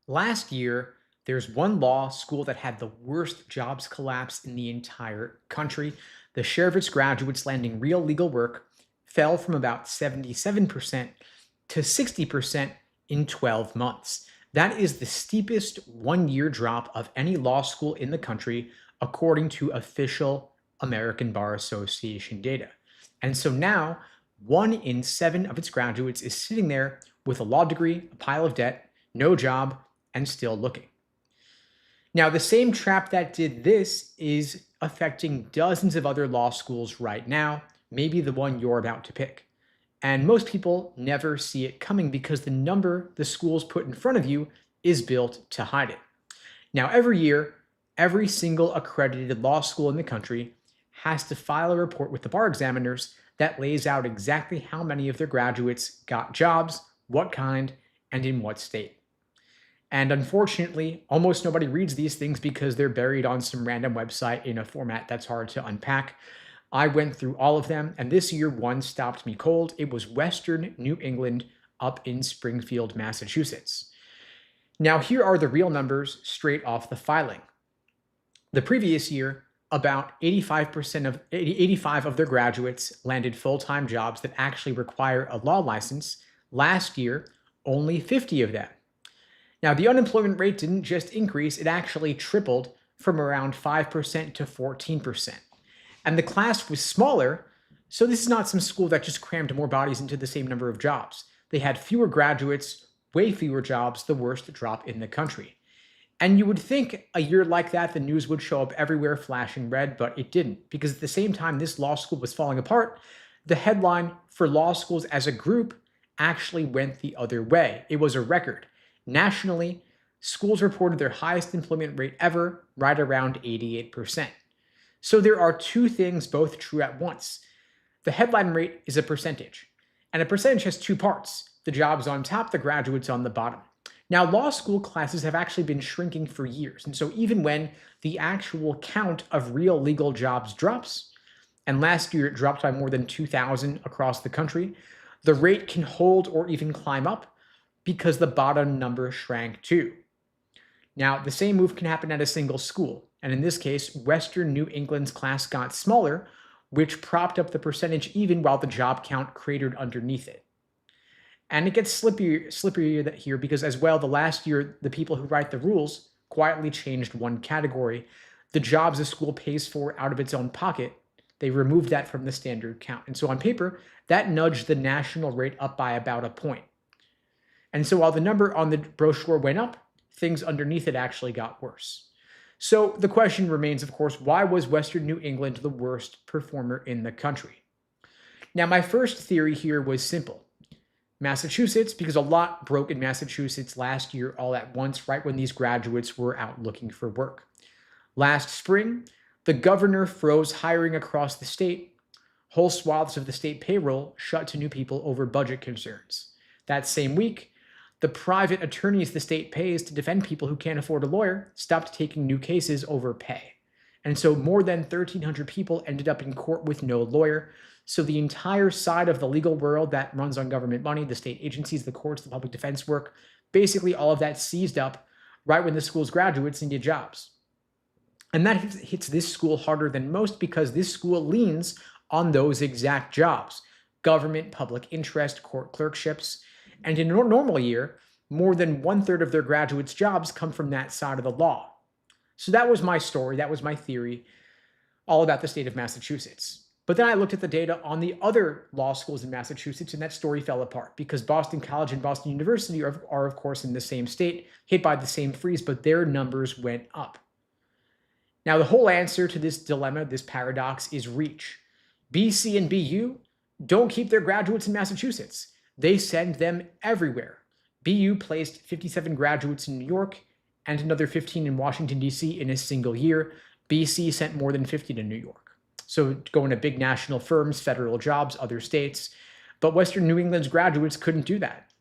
Last year, there's one law school that had the worst jobs collapse in the entire country. The share of its graduates landing real legal work fell from about 77% to 60% in 12 months. That is the steepest 1 year drop of any law school in the country, according to official American Bar Association data. And so now, 1 in 7 of its graduates is sitting there with a law degree, a pile of debt, no job, and still looking. Now, the same trap that did this is affecting dozens of other law schools right now, maybe the one you're about to pick. And most people never see it coming because the number the schools put in front of you is built to hide it. Now, every year, every single accredited law school in the country has to file a report with the bar examiners that lays out exactly how many of their graduates got jobs, what kind, and in what state. And unfortunately, almost nobody reads these things because they're buried on some random website in a format that's hard to unpack. I went through all of them, and this year one stopped me cold. It was Western New England up in Springfield, Massachusetts. Now, here are the real numbers straight off the filing. The previous year, about 85 of their graduates landed full-time jobs that actually require a law license. Last year, only 50 of them. Now, the unemployment rate didn't just increase, it actually tripled from around 5% to 14%. And the class was smaller, so this is not some school that just crammed more bodies into the same number of jobs. They had fewer graduates, way fewer jobs, the worst drop in the country. And you would think a year like that, the news would show up everywhere flashing red, but it didn't. Because at the same time this law school was falling apart, the headline for law schools as a group actually went the other way. It was a record. Nationally, schools reported their highest employment rate ever, right around 88%. So there are two things both true at once. The headline rate is a percentage, and a percentage has two parts: the jobs on top, the graduates on the bottom. Now, law school classes have actually been shrinking for years, and so even when the actual count of real legal jobs drops, and last year it dropped by more than 2,000 across the country, the rate can hold or even climb up because the bottom number shrank too. Now, the same move can happen at a single school, and in this case, Western New England's class got smaller, which propped up the percentage even while the job count cratered underneath it. And it gets slipperier here because, as well, the last year, the people who write the rules quietly changed one category: the jobs a school pays for out of its own pocket. They removed that from the standard count. And so on paper, that nudged the national rate up by about a point. And so while the number on the brochure went up, things underneath it actually got worse. So the question remains, of course, why was Western New England the worst performer in the country? Now, my first theory here was simple. Massachusetts, because a lot broke in Massachusetts last year all at once, right when these graduates were out looking for work. Last spring, the governor froze hiring across the state. Whole swaths of the state payroll shut to new people over budget concerns. That same week, the private attorneys the state pays to defend people who can't afford a lawyer stopped taking new cases over pay. And so more than 1,300 people ended up in court with no lawyer. So the entire side of the legal world that runs on government money, the state agencies, the courts, the public defense work, basically all of that seized up right when the school's graduates needed jobs. And that hits this school harder than most because this school leans on those exact jobs: government, public interest, court clerkships. And in a normal year, more than 1/3 of their graduates' jobs come from that side of the law. So that was my story. That was my theory, all about the state of Massachusetts. But then I looked at the data on the other law schools in Massachusetts, and that story fell apart because Boston College and Boston University are of course, in the same state, hit by the same freeze, but their numbers went up. Now, the whole answer to this dilemma, this paradox, is reach. BC and BU don't keep their graduates in Massachusetts. They send them everywhere. BU placed 57 graduates in New York and another 15 in Washington, D.C. in a single year. BC sent more than 50 to New York. So going to big national firms, federal jobs, other states. But Western New England's graduates couldn't do that.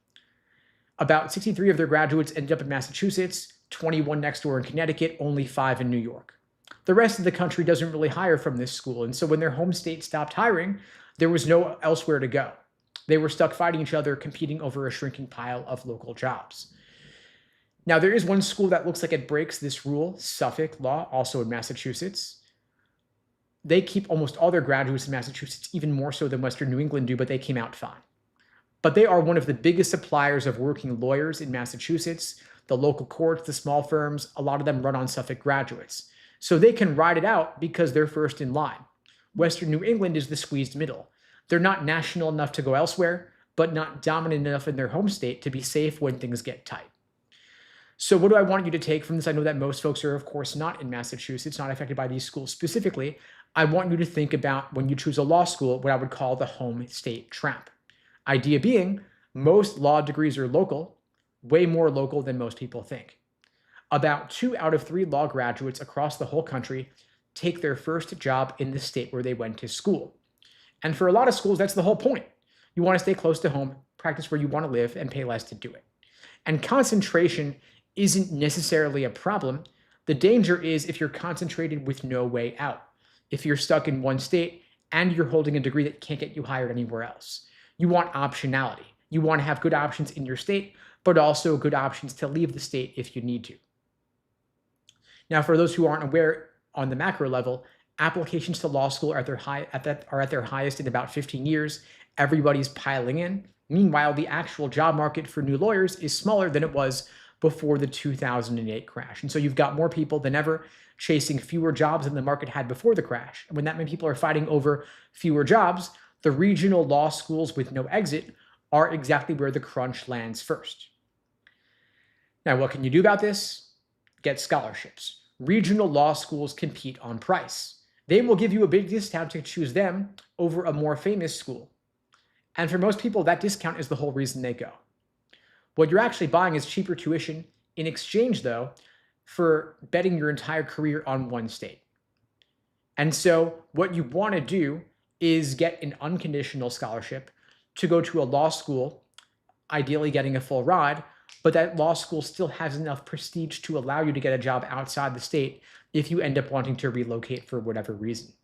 About 63 of their graduates ended up in Massachusetts, 21 next door in Connecticut, only 5 in New York. The rest of the country doesn't really hire from this school, and so when their home state stopped hiring, there was no elsewhere to go. They were stuck fighting each other, competing over a shrinking pile of local jobs. Now, there is one school that looks like it breaks this rule, Suffolk Law, also in Massachusetts. They keep almost all their graduates in Massachusetts, even more so than Western New England do, but they came out fine. But they are one of the biggest suppliers of working lawyers in Massachusetts. The local courts, the small firms, a lot of them run on Suffolk graduates. So they can ride it out because they're first in line. Western New England is the squeezed middle. They're not national enough to go elsewhere, but not dominant enough in their home state to be safe when things get tight. So what do I want you to take from this? I know that most folks are, of course, not in Massachusetts, not affected by these schools specifically. I want you to think about when you choose a law school, what I would call the home state trap. Idea being, most law degrees are local, way more local than most people think. About 2 out of 3 law graduates across the whole country take their first job in the state where they went to school. And for a lot of schools, that's the whole point. You want to stay close to home, practice where you want to live, and pay less to do it. And concentration isn't necessarily a problem. The danger is if you're concentrated with no way out. If you're stuck in one state and you're holding a degree that can't get you hired anywhere else. You want optionality. You want to have good options in your state, but also good options to leave the state if you need to. Now, for those who aren't aware, on the macro level, applications to law school are at their highest in about 15 years. Everybody's piling in. Meanwhile, the actual job market for new lawyers is smaller than it was before the 2008 crash. And so you've got more people than ever chasing fewer jobs than the market had before the crash. And when that many people are fighting over fewer jobs, the regional law schools with no exit are exactly where the crunch lands first. Now, what can you do about this? Get scholarships. Regional law schools compete on price. They will give you a big discount to choose them over a more famous school. And for most people, that discount is the whole reason they go. What you're actually buying is cheaper tuition in exchange, though, for betting your entire career on one state. And so what you want to do is get an unconditional scholarship to go to a law school, ideally getting a full ride, but that law school still has enough prestige to allow you to get a job outside the state if you end up wanting to relocate for whatever reason.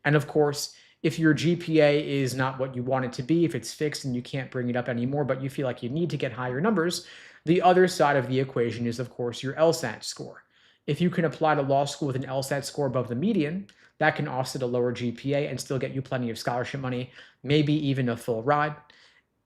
And of course, if your GPA is not what you want it to be, if it's fixed and you can't bring it up anymore, but you feel like you need to get higher numbers, the other side of the equation is, of course, your LSAT score. If you can apply to law school with an LSAT score above the median, that can offset a lower GPA and still get you plenty of scholarship money, maybe even a full ride.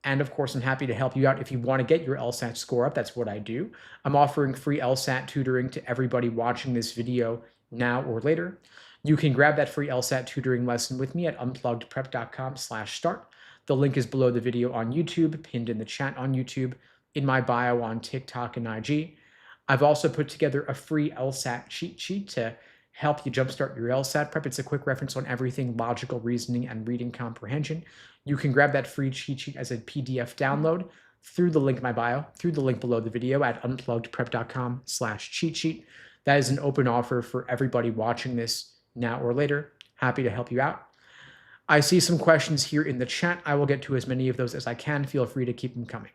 And of course, I'm happy to help you out if you want to get your LSAT score up. That's what I do. I'm offering free LSAT tutoring to everybody watching this video now or later. You can grab that free LSAT tutoring lesson with me at unpluggedprep.com/start. The link is below the video on YouTube, pinned in the chat on YouTube, in my bio on TikTok and IG. I've also put together a free LSAT cheat sheet to help you jumpstart your LSAT prep. It's a quick reference on everything logical reasoning and reading comprehension. You can grab that free cheat sheet as a PDF download through the link in my bio, through the link below the video at unpluggedprep.com/cheat sheet. That is an open offer for everybody watching this now or later. Happy to help you out. I see some questions here in the chat. I will get to as many of those as I can. Feel free to keep them coming.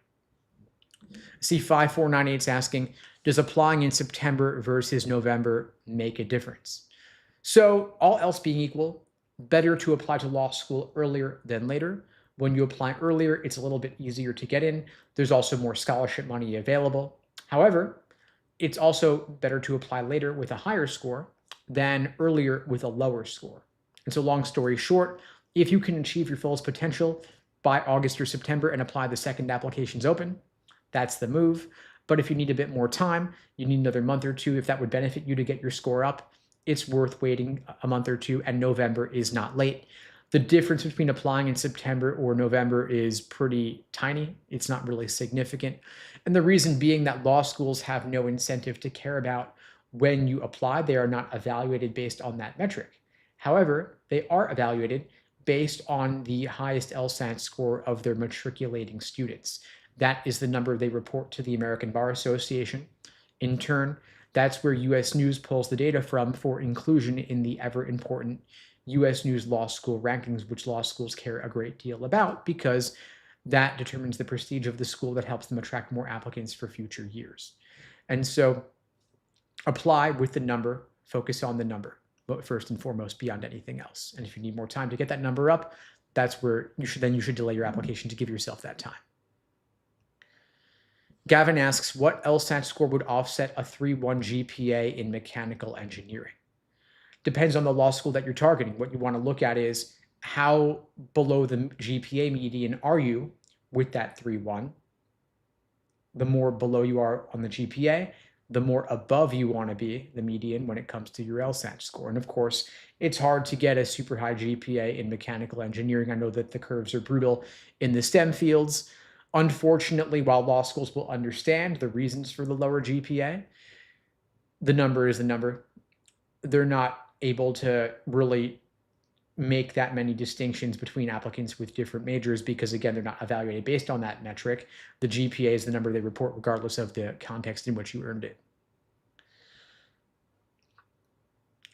See 5498 is asking, does applying in September versus November make a difference? So all else being equal, better to apply to law school earlier than later. When you apply earlier, it's a little bit easier to get in. There's also more scholarship money available. However, it's also better to apply later with a higher score than earlier with a lower score. And so long story short, if you can achieve your fullest potential by August or September and apply the second applications open, that's the move. But if you need a bit more time, you need another month or two, if that would benefit you to get your score up, it's worth waiting a month or two, and November is not late. The difference between applying in September or November is pretty tiny. It's not really significant. And the reason being that law schools have no incentive to care about when you apply. They are not evaluated based on that metric. However, they are evaluated based on the highest LSAT score of their matriculating students. That is the number they report to the American Bar Association. In turn, that's where US News pulls the data from for inclusion in the ever-important US News Law School rankings, which law schools care a great deal about because that determines the prestige of the school that helps them attract more applicants for future years. And so apply with the number, focus on the number, but first and foremost beyond anything else. And if you need more time to get that number up, that's where you should delay your application to give yourself that time. Gavin asks, what LSAT score would offset a 3.1 GPA in mechanical engineering? Depends on the law school that you're targeting. What you want to look at is how below the GPA median are you with that 3.1? The more below you are on the GPA, the more above you want to be the median when it comes to your LSAT score. And of course, it's hard to get a super high GPA in mechanical engineering. I know that the curves are brutal in the STEM fields. Unfortunately, while law schools will understand the reasons for the lower GPA, the number is the number. They're not able to really make that many distinctions between applicants with different majors because, again, they're not evaluated based on that metric. The GPA is the number they report regardless of the context in which you earned it.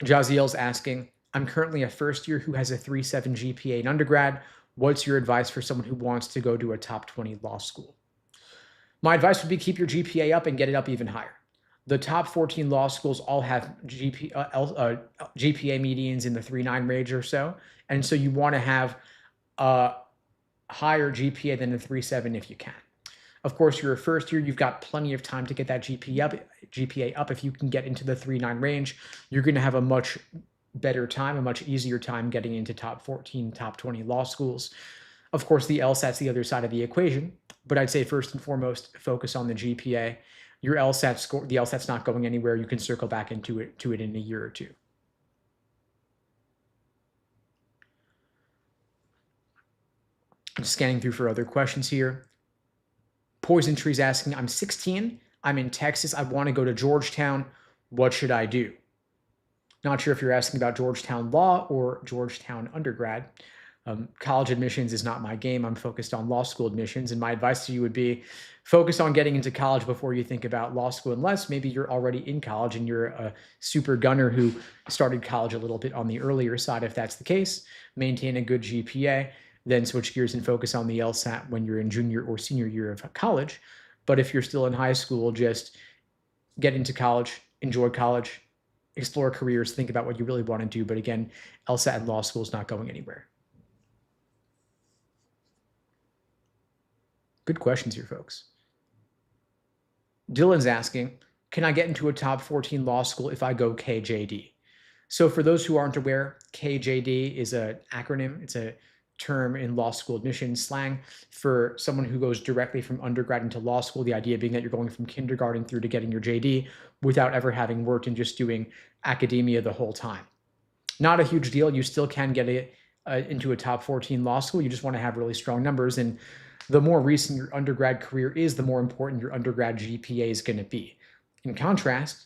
Jaziel's asking, I'm currently a first year who has a 3.7 GPA in undergrad. What's your advice for someone who wants to go to a top 20 law school? My advice would be keep your GPA up and get it up even higher. The top 14 law schools all have GPA medians in the 3.9 range or so. And so you want to have a higher GPA than a 3.7 if you can. Of course, you're a first year, you've got plenty of time to get that GPA up. If you can get into the 3.9 range, you're going to have a much better time, a much easier time getting into top 14, top 20 law schools. Of course, the LSAT's the other side of the equation, but I'd say first and foremost, focus on the GPA. Your LSAT score, the LSAT's not going anywhere. You can circle back into it in a year or two. I'm scanning through for other questions here. Poison Tree's asking, I'm 16, I'm in Texas, I want to go to Georgetown. What should I do? Not sure if you're asking about Georgetown Law or Georgetown undergrad. College admissions is not my game. I'm focused on law school admissions. And my advice to you would be focus on getting into college before you think about law school, unless maybe you're already in college and you're a super gunner who started college a little bit on the earlier side. If that's the case, maintain a good GPA, then switch gears and focus on the LSAT when you're in junior or senior year of college. But if you're still in high school, just get into college, enjoy college, explore careers, think about what you really want to do. But again, LSAT and law school is not going anywhere. Good questions here, folks. Dylan's asking, can I get into a top 14 law school if I go KJD? So for those who aren't aware, KJD is an acronym. It's a term in law school admissions slang for someone who goes directly from undergrad into law school. The idea being that you're going from kindergarten through to getting your JD without ever having worked and just doing academia the whole time. Not a huge deal. You still can get into a top 14 law school. You just want to have really strong numbers. And the more recent your undergrad career is, the more important your undergrad GPA is going to be. In contrast,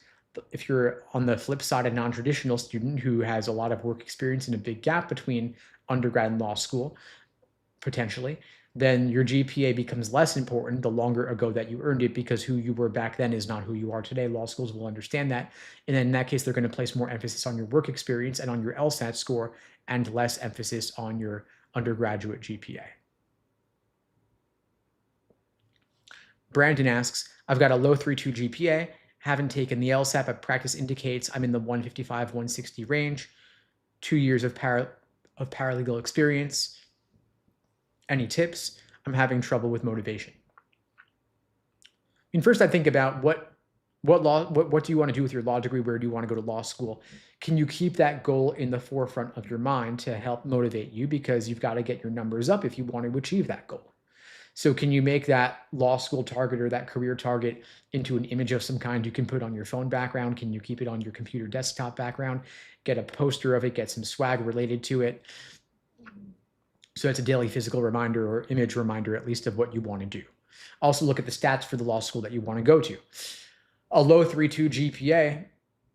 if you're on the flip side, a non-traditional student who has a lot of work experience and a big gap between undergrad and law school, potentially, then your GPA becomes less important the longer ago that you earned it, because who you were back then is not who you are today. Law schools will understand that. And then in that case, they're going to place more emphasis on your work experience and on your LSAT score and less emphasis on your undergraduate GPA. Brandon asks, I've got a low 3.2 GPA, haven't taken the LSAT, but practice indicates I'm in the 155, 160 range, 2 years of paralegal experience. Any tips? I'm having trouble with motivation. I mean, first I think about what do you want to do with your law degree? Where do you want to go to law school? Can you keep that goal in the forefront of your mind to help motivate you? Because you've got to get your numbers up if you want to achieve that goal. So can you make that law school target or that career target into an image of some kind you can put on your phone background? Can you keep it on your computer desktop background? Get a poster of it, get some swag related to it. So that's a daily physical reminder or image reminder, at least, of what you want to do. Also look at the stats for the law school that you want to go to. A low 3.2 GPA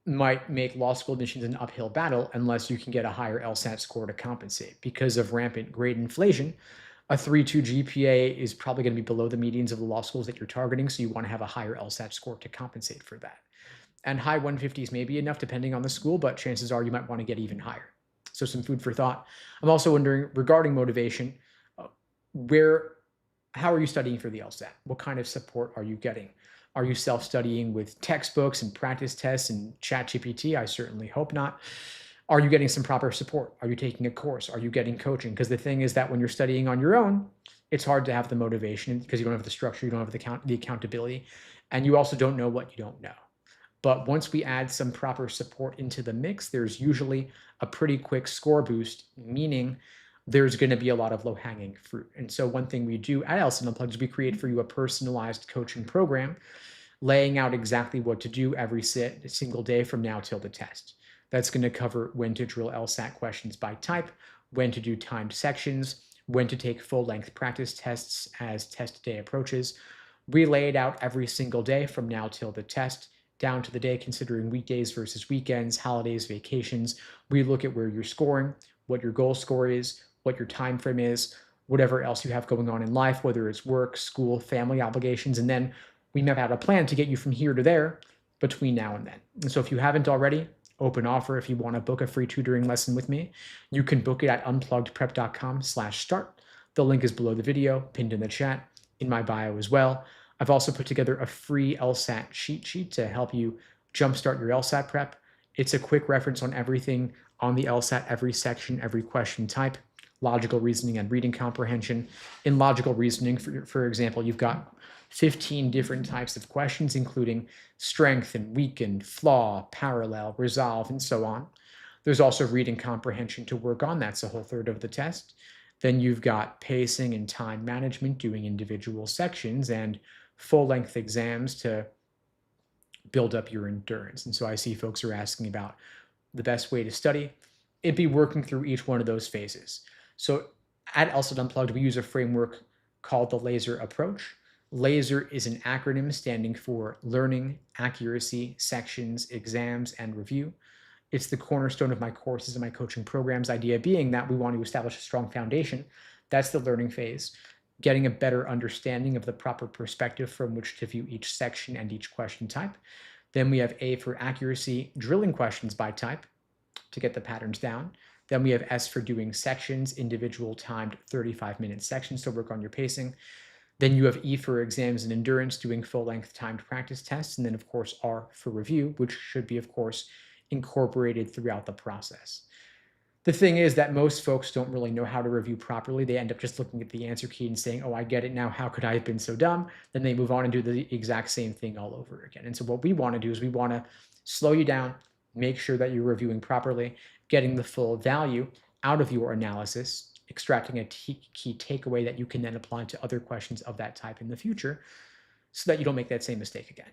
might make law school admissions an uphill battle unless you can get a higher LSAT score to compensate. Because of rampant grade inflation, a 3.2 GPA is probably going to be below the medians of the law schools that you're targeting, so you want to have a higher LSAT score to compensate for that. And high 150s may be enough depending on the school, but chances are you might want to get even higher. So some food for thought. I'm also wondering, regarding motivation, how are you studying for the LSAT? What kind of support are you getting? Are you self-studying with textbooks and practice tests and ChatGPT? I certainly hope not. Are you getting some proper support? Are you taking a course? Are you getting coaching? Because the thing is that when you're studying on your own, it's hard to have the motivation because you don't have the structure, you don't have the accountability, and you also don't know what you don't know. But once we add some proper support into the mix, there's usually a pretty quick score boost, meaning there's going to be a lot of low-hanging fruit. And so one thing we do at LSAT Unplugged is we create for you a personalized coaching program, laying out exactly what to do every single day from now till the test. That's going to cover when to drill LSAT questions by type, when to do timed sections, when to take full-length practice tests as test day approaches. We lay it out every single day from now till the test, down to the day considering weekdays versus weekends, holidays, vacations. We look at where you're scoring, what your goal score is, what your time frame is, whatever else you have going on in life, whether it's work, school, family obligations, and then we map out a plan to get you from here to there between now and then. And so if you haven't already, open offer. If you want to book a free tutoring lesson with me, you can book it at unpluggedprep.com/start. The link is below the video, pinned in the chat, in my bio as well. I've also put together a free LSAT cheat sheet to help you jumpstart your LSAT prep. It's a quick reference on everything on the LSAT, every section, every question type, logical reasoning and reading comprehension. In logical reasoning, for example, you've got 15 different types of questions, including strengthen, weaken, flaw, parallel, resolve, and so on. There's also reading comprehension to work on. That's a whole third of the test. Then you've got pacing and time management, doing individual sections, and full-length exams to build up your endurance. And so I see folks are asking about the best way to study. It'd be working through each one of those phases. So at LSAT Unplugged, we use a framework called the LASER approach. LASER is an acronym standing for Learning, Accuracy, Sections, Exams, and Review. It's the cornerstone of my courses and my coaching programs, idea being that we want to establish a strong foundation. That's the learning phase, getting a better understanding of the proper perspective from which to view each section and each question type. Then we have A for accuracy, drilling questions by type to get the patterns down. Then we have S for doing sections, individual timed 35-minute sections to work on your pacing. Then you have E for exams and endurance, doing full-length timed practice tests. And then, of course, R for review, which should be, of course, incorporated throughout the process. The thing is that most folks don't really know how to review properly. They end up just looking at the answer key and saying, oh, I get it now. How could I have been so dumb? Then they move on and do the exact same thing all over again. And so what we want to do is we want to slow you down, make sure that you're reviewing properly, getting the full value out of your analysis, extracting a key takeaway that you can then apply to other questions of that type in the future so that you don't make that same mistake again.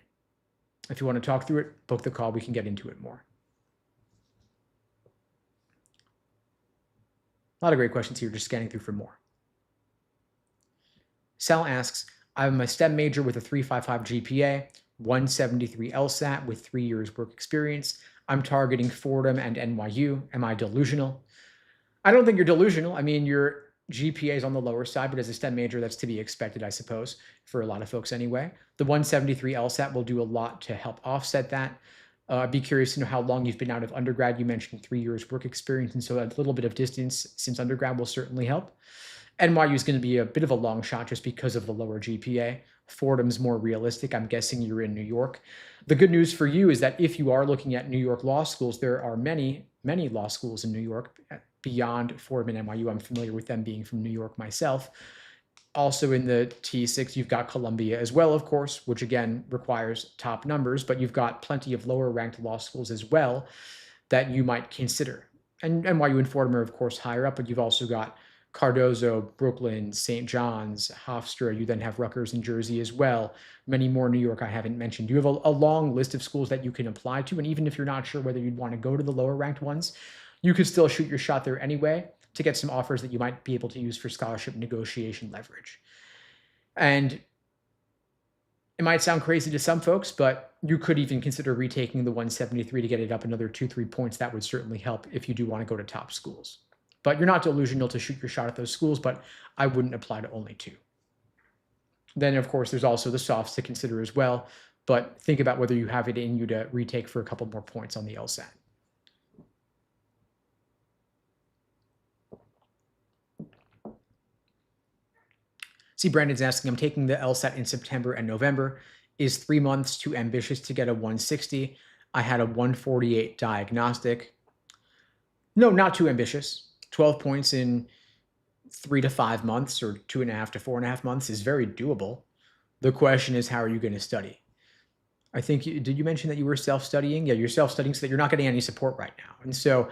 If you want to talk through it, book the call. We can get into it more. A lot of great questions here, just scanning through for more. Sal asks, I'm a STEM major with a 3.55 GPA, 173 LSAT with 3 years work experience. I'm targeting Fordham and NYU. Am I delusional? I don't think you're delusional. I mean, your GPA is on the lower side, but as a STEM major, that's to be expected, I suppose, for a lot of folks anyway. The 173 LSAT will do a lot to help offset that. I'd be curious to know how long you've been out of undergrad. You mentioned 3 years work experience, and so a little bit of distance since undergrad will certainly help. NYU is going to be a bit of a long shot just because of the lower GPA. Fordham's more realistic. I'm guessing you're in New York. The good news for you is that if you are looking at New York law schools, there are many, many law schools in New York beyond Fordham and NYU. I'm familiar with them being from New York myself. Also in the T6, you've got Columbia as well, of course, which again requires top numbers, but you've got plenty of lower ranked law schools as well that you might consider. And NYU and Fordham are, of course, higher up, but you've also got Cardozo, Brooklyn, St. John's, Hofstra. You then have Rutgers in Jersey as well. Many more in New York I haven't mentioned. You have a long list of schools that you can apply to, and even if you're not sure whether you'd want to go to the lower ranked ones, you could still shoot your shot there anyway to get some offers that you might be able to use for scholarship negotiation leverage. And it might sound crazy to some folks, but you could even consider retaking the 173 to get it up another 2-3 points. That would certainly help if you do want to go to top schools. But you're not delusional to shoot your shot at those schools, but I wouldn't apply to only 2. Then, of course, there's also the softs to consider as well, but think about whether you have it in you to retake for a couple more points on the LSAT. See, Brandon's asking, I'm taking the LSAT in September and November. Is 3 months too ambitious to get a 160? I had a 148 diagnostic. No, not too ambitious. 12 points in 3 to 5 months or 2.5 to 4.5 months is very doable. The question is, how are you going to study? I think did you mention that you were self-studying? Yeah, you're self-studying so that you're not getting any support right now. And so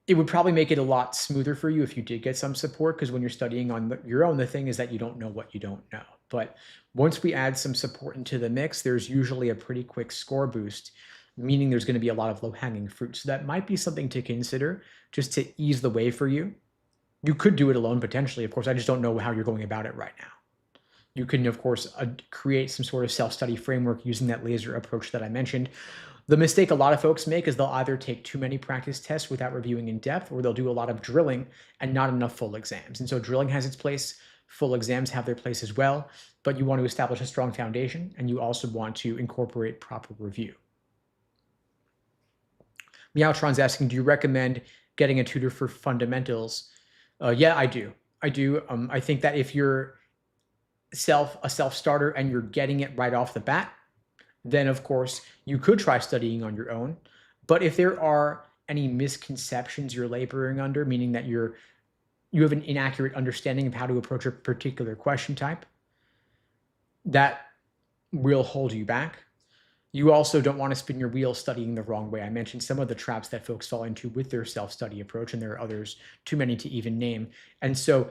it would probably make it a lot smoother for you if you did get some support, because when you're studying on your own, the thing is that you don't know what you don't know. But once we add some support into the mix, there's usually a pretty quick score boost, meaning there's going to be a lot of low-hanging fruit. So that might be something to consider just to ease the way for you. You could do it alone potentially. Of course, I just don't know how you're going about it right now. You can, of course, create some sort of self-study framework using that laser approach that I mentioned. The mistake a lot of folks make is they'll either take too many practice tests without reviewing in depth, or they'll do a lot of drilling and not enough full exams. And so drilling has its place, full exams have their place as well, but you want to establish a strong foundation, and you also want to incorporate proper review. Meowtron's asking, do you recommend getting a tutor for fundamentals? Yeah, I do. I do. I think that if you're a self-starter and you're getting it right off the bat, then of course you could try studying on your own. But if there are any misconceptions you're laboring under, meaning that you have an inaccurate understanding of how to approach a particular question type, that will hold you back. You also don't want to spin your wheels studying the wrong way. I mentioned some of the traps that folks fall into with their self-study approach, and there are others, too many to even name. And so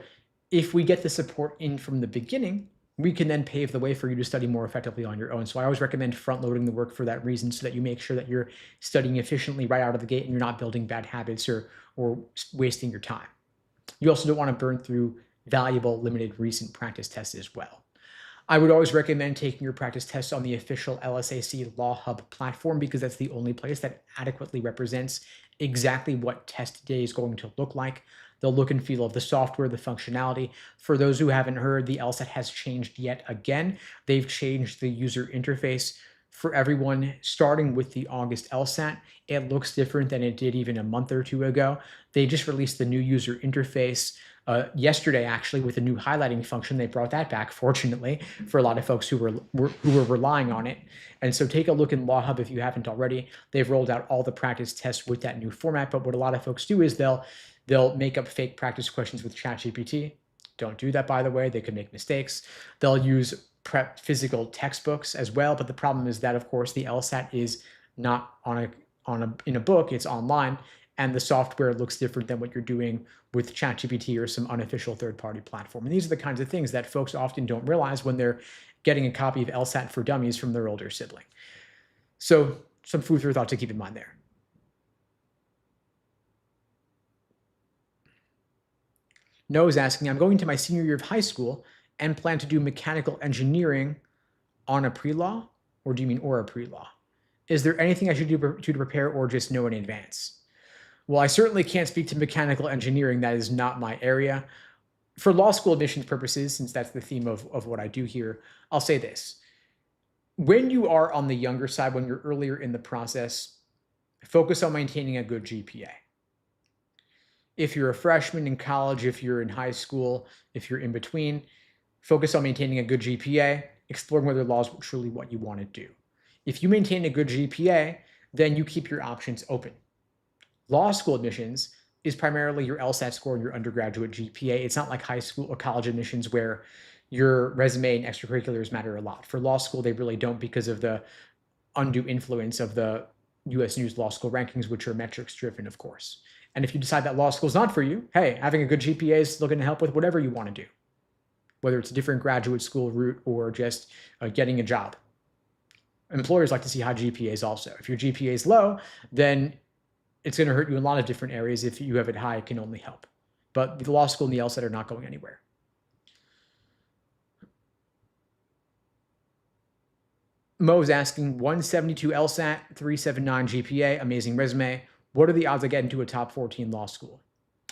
if we get the support in from the beginning, we can then pave the way for you to study more effectively on your own. So I always recommend front-loading the work for that reason, so that you make sure that you're studying efficiently right out of the gate and you're not building bad habits or wasting your time. You also don't want to burn through valuable, limited, recent practice tests as well. I would always recommend taking your practice tests on the official LSAC Law Hub platform, because that's the only place that adequately represents exactly what test day is going to look like, the look and feel of the software, the functionality. For those who haven't heard, the LSAT has changed yet again. They've changed the user interface for everyone, starting with the August LSAT. It looks different than it did even a month or two ago. They just released the new user interface yesterday, actually, with a new highlighting function. They brought that back, fortunately, for a lot of folks who were relying on it. And so take a look in Law Hub if you haven't already. They've rolled out all the practice tests with that new format. But what a lot of folks do is they'll make up fake practice questions with ChatGPT. Don't do that, by the way. They could make mistakes. They'll use prep physical textbooks as well. But the problem is that, of course, the LSAT is not in a book. It's online. And the software looks different than what you're doing with ChatGPT or some unofficial third-party platform. And these are the kinds of things that folks often don't realize when they're getting a copy of LSAT for Dummies from their older sibling. So some food for thought to keep in mind there. Noah is asking, I'm going to my senior year of high school and plan to do mechanical engineering on a pre-law, or do you mean or a pre-law? Is there anything I should do to prepare, or just know in advance? Well, I certainly can't speak to mechanical engineering. That is not my area. For law school admissions purposes, since that's the theme of what I do here, I'll say this. When you are on the younger side, when you're earlier in the process, focus on maintaining a good GPA. If you're a freshman in college, if you're in high school, if you're in between, focus on maintaining a good GPA, exploring whether law is truly what you want to do. If you maintain a good GPA, then you keep your options open. Law school admissions is primarily your LSAT score and your undergraduate GPA. It's not like high school or college admissions where your resume and extracurriculars matter a lot. For law school, they really don't, because of the undue influence of the US News Law School rankings, which are metrics driven, of course. And if you decide that law school is not for you, hey, having a good GPA is looking to help with whatever you want to do, whether it's a different graduate school route or just getting a job. Employers like to see high GPAs also. If your GPA is low, then it's going to hurt you in a lot of different areas. If you have it high, it can only help. But the law school and the LSAT are not going anywhere. Mo's asking, 172 LSAT, 379 GPA, amazing resume. What are the odds I get into a top 14 law school?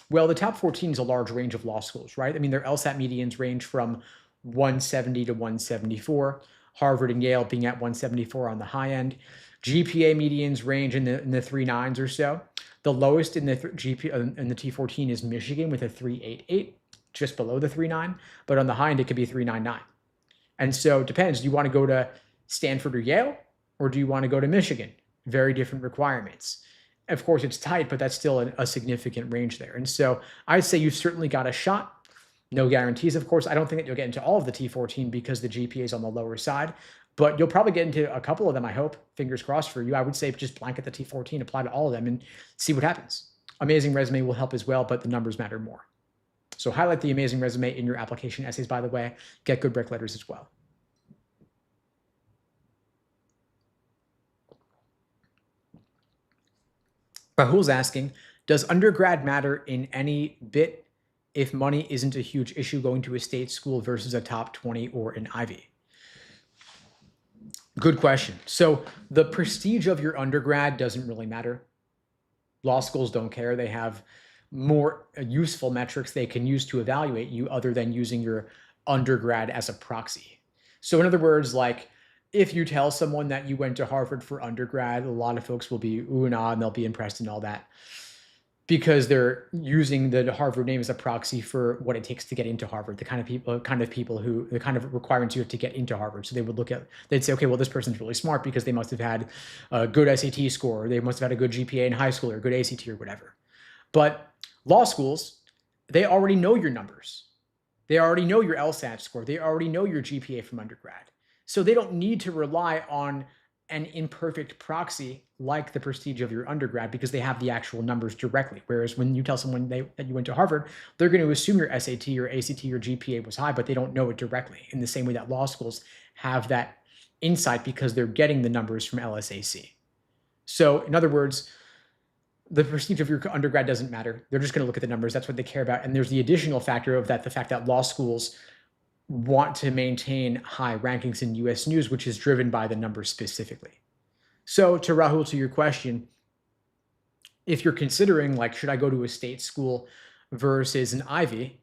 Well, the top 14 is a large range of law schools, right? I mean, their LSAT medians range from 170 to 174. Harvard and Yale being at 174 on the high end. GPA medians range in the 3.9s or so. The lowest in the GPA in the T14 is Michigan with a 3.88, just below the 3.9. But on the high end, it could be 3.99. And so it depends. Do you want to go to Stanford or Yale, or do you want to go to Michigan? Very different requirements. Of course, it's tight, but that's still a significant range there. And so I'd say you've certainly got a shot. No guarantees, of course. I don't think that you'll get into all of the T14 because the GPA is on the lower side, but you'll probably get into a couple of them, I hope. Fingers crossed for you. I would say just blanket the T14, apply to all of them, and see what happens. Amazing resume will help as well, but the numbers matter more. So highlight the amazing resume in your application essays, by the way. Get good break letters as well. Rahul's asking, does undergrad matter in any bit if money isn't a huge issue going to a state school versus a top 20 or an Ivy? Good question. So the prestige of your undergrad doesn't really matter. Law schools don't care. They have more useful metrics they can use to evaluate you other than using your undergrad as a proxy. So in other words, like if you tell someone that you went to Harvard for undergrad, a lot of folks will be ooh and ah, and they'll be impressed and all that because they're using the Harvard name as a proxy for what it takes to get into Harvard, the kind of requirements you have to get into Harvard. So they'd say, okay, well, this person's really smart because they must have had a good SAT score, or they must have had a good GPA in high school or good ACT or whatever. But law schools, they already know your numbers. They already know your LSAT score. They already know your GPA from undergrad. So they don't need to rely on an imperfect proxy like the prestige of your undergrad because they have the actual numbers directly. Whereas when you tell someone that you went to Harvard, they're going to assume your SAT or ACT or GPA was high, but they don't know it directly in the same way that law schools have that insight because they're getting the numbers from LSAC. So in other words, the prestige of your undergrad doesn't matter. They're just going to look at the numbers. That's what they care about. And there's the additional factor of that, the fact that law schools want to maintain high rankings in US News, which is driven by the numbers specifically. So to Rahul, to your question, if you're considering like, should I go to a state school versus an Ivy?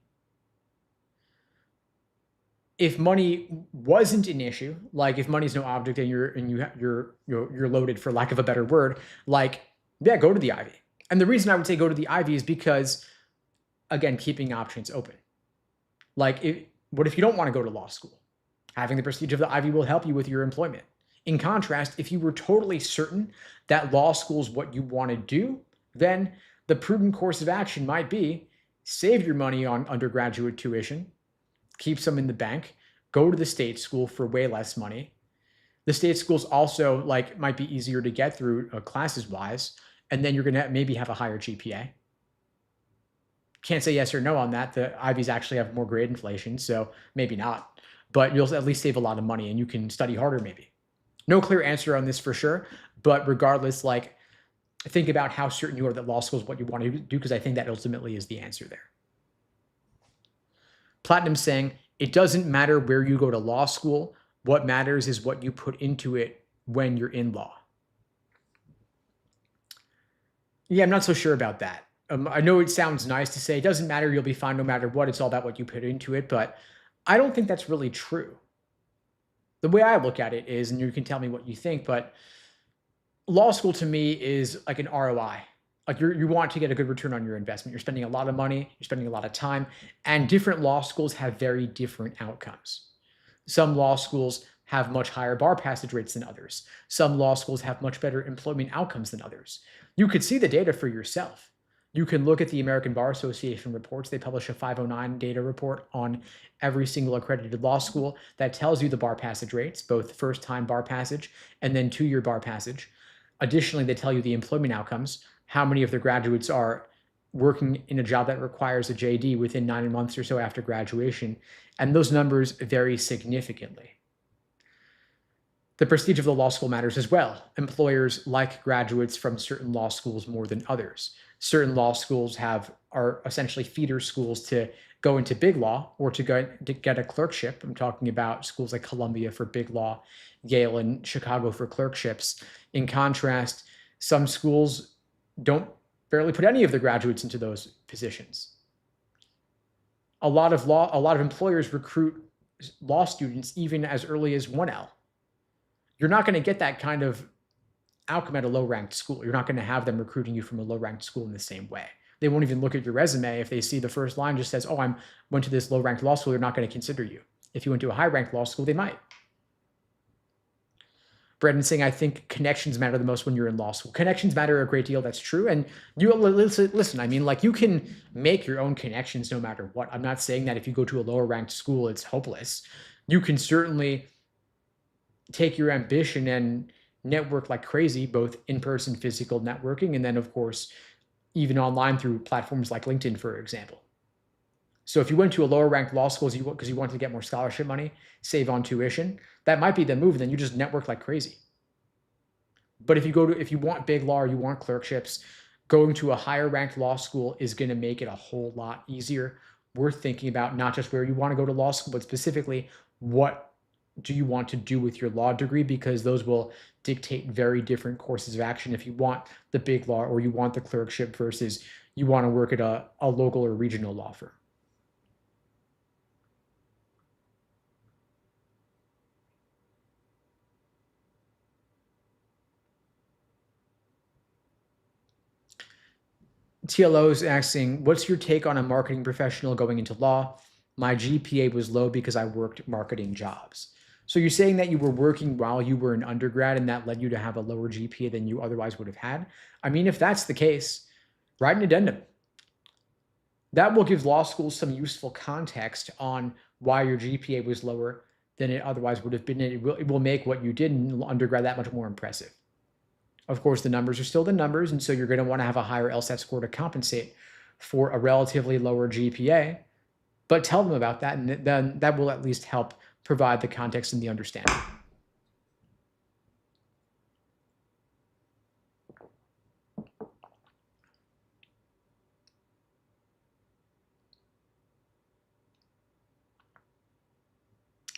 If money wasn't an issue, like if money's no object and you're loaded, for lack of a better word, like, yeah, go to the Ivy. And the reason I would say go to the Ivy is because, again, keeping options open. Like, what if you don't want to go to law school? Having the prestige of the Ivy will help you with your employment. In contrast, if you were totally certain that law school is what you want to do, then the prudent course of action might be save your money on undergraduate tuition, keep some in the bank, go to the state school for way less money. The state schools also might be easier to get through classes wise, and then you're going to maybe have a higher GPA. Can't say yes or no on that. The Ivies actually have more grade inflation, so maybe not. But you'll at least save a lot of money and you can study harder maybe. No clear answer on this for sure, but regardless, think about how certain you are that law school is what you want to do, because I think that ultimately is the answer there. Platinum saying, it doesn't matter where you go to law school. What matters is what you put into it when you're in law. Yeah, I'm not so sure about that. I know it sounds nice to say it doesn't matter, you'll be fine no matter what. It's all about what you put into it, but I don't think that's really true. The way I look at it is, and you can tell me what you think, but law school to me is like an ROI. Like you want to get a good return on your investment. You're spending a lot of money, you're spending a lot of time, and different law schools have very different outcomes. Some law schools have much higher bar passage rates than others. Some law schools have much better employment outcomes than others. You could see the data for yourself. You can look at the American Bar Association reports. They publish a 509 data report on every single accredited law school that tells you the bar passage rates, both first-time bar passage and then two-year bar passage. Additionally, they tell you the employment outcomes, how many of their graduates are working in a job that requires a JD within 9 months or so after graduation, and those numbers vary significantly. The prestige of the law school matters as well. Employers like graduates from certain law schools more than others. Certain law schools are essentially feeder schools to go into big law or to get a clerkship. I'm talking about schools like Columbia for big law, Yale and Chicago for clerkships. In contrast, some schools don't barely put any of their graduates into those positions. A lot of employers recruit law students even as early as 1L. You're not going to get that kind of outcome at a low-ranked school. You're not going to have them recruiting you from a low-ranked school in the same way. They won't even look at your resume. If they see the first line just says, oh, I went to this low-ranked law school, they're not going to consider you. If you went to a high-ranked law school, they might. Brendan saying, I think connections matter the most when you're in law school. Connections matter a great deal. That's true. And you listen, I mean, like, you can make your own connections no matter what. I'm not saying that if you go to a lower ranked school, it's hopeless. You can certainly take your ambition and network like crazy, both in-person physical networking, and then of course, even online through platforms like LinkedIn, for example. So if you went to a lower ranked law school because you wanted to get more scholarship money, save on tuition, that might be the move. Then you just network like crazy. But if you want big law or you want clerkships, going to a higher ranked law school is going to make it a whole lot easier. Worth thinking about not just where you want to go to law school, but specifically what do you want to do with your law degree, because those will dictate very different courses of action if you want the big law or you want the clerkship versus you want to work at a local or regional law firm. TLO is asking, what's your take on a marketing professional going into law? My GPA was low because I worked marketing jobs. So you're saying that you were working while you were an undergrad and that led you to have a lower GPA than you otherwise would have had? I mean, if that's the case, write an addendum. That will give law schools some useful context on why your GPA was lower than it otherwise would have been. It will make what you did in undergrad that much more impressive. Of course, the numbers are still the numbers, and so you're going to want to have a higher LSAT score to compensate for a relatively lower GPA, but tell them about that, and then that will at least help provide the context and the understanding.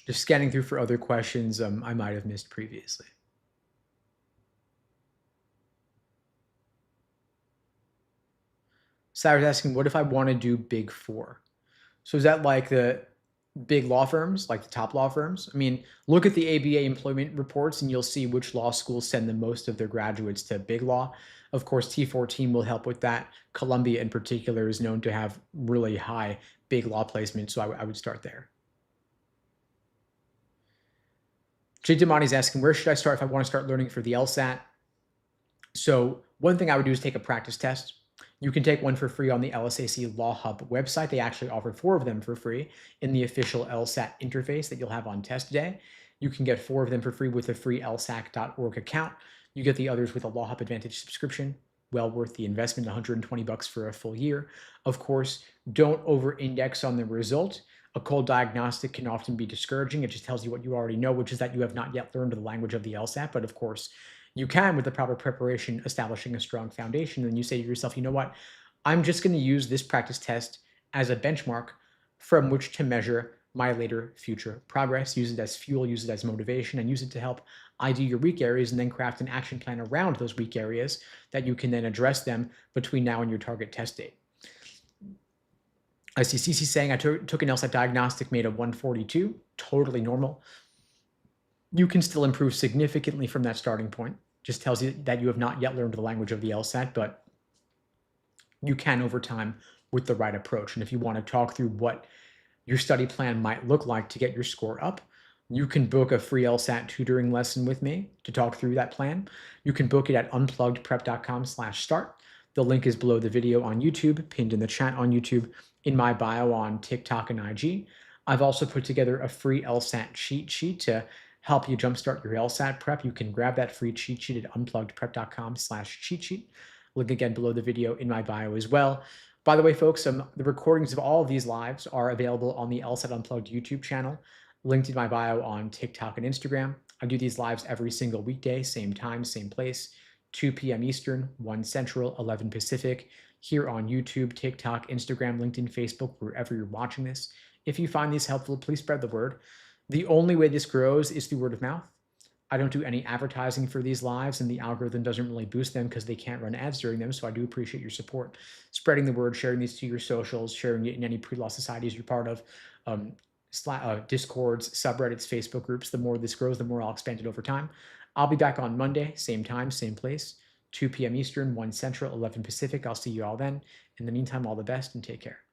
Just scanning through for other questions I might have missed previously. Sarah's asking, what if I want to do Big Four? So is that like the big law firms, like the top law firms? I mean, look at the ABA employment reports and you'll see which law schools send the most of their graduates to big law. Of course, T14 will help with that. Columbia in particular is known to have really high big law placement, so I would start there. Jay Damani is asking, where should I start if I want to start learning for the LSAT? So one thing I would do is take a practice test. You can take one for free on the LSAC Law Hub website. They actually offer 4 of them for free in the official LSAT interface that you'll have on test day. You can get 4 of them for free with a free lsac.org account. You get the others with a Law Hub Advantage subscription. Well worth the investment, $120 for a full year. Of course, don't over-index on the result. A cold diagnostic can often be discouraging. It just tells you what you already know, which is that you have not yet learned the language of the LSAT. But of course, you can, with the proper preparation, establishing a strong foundation. And you say to yourself, you know what? I'm just going to use this practice test as a benchmark from which to measure my later future progress. Use it as fuel, use it as motivation, and use it to help ID your weak areas, and then craft an action plan around those weak areas that you can then address them between now and your target test date. I see Cece saying, I took an LSAT diagnostic, made a 142, totally normal. You can still improve significantly from that starting point. Just tells you that you have not yet learned the language of the LSAT, but you can over time with the right approach. And if you want to talk through what your study plan might look like to get your score up, you can book a free LSAT tutoring lesson with me to talk through that plan. You can book it at unpluggedprep.com/start. The link is below the video on YouTube, pinned in the chat on YouTube, in my bio on TikTok and IG. I've also put together a free LSAT cheat sheet to help you jumpstart your LSAT prep. You can grab that free cheat sheet at unpluggedprep.com/cheat sheet. Link again below the video in my bio as well. By the way, folks, the recordings of all of these lives are available on the LSAT Unplugged YouTube channel, linked in my bio on TikTok and Instagram. I do these lives every single weekday, same time, same place, 2 p.m. Eastern, 1 Central, 11 Pacific, here on YouTube, TikTok, Instagram, LinkedIn, Facebook, wherever you're watching this. If you find these helpful, please spread the word. The only way this grows is through word of mouth. I don't do any advertising for these lives, and the algorithm doesn't really boost them because they can't run ads during them, so I do appreciate your support. Spreading the word, sharing these to your socials, sharing it in any pre-law societies you're part of, Discords, subreddits, Facebook groups. The more this grows, the more I'll expand it over time. I'll be back on Monday, same time, same place, 2 p.m. Eastern, 1 Central, 11 Pacific. I'll see you all then. In the meantime, all the best and take care.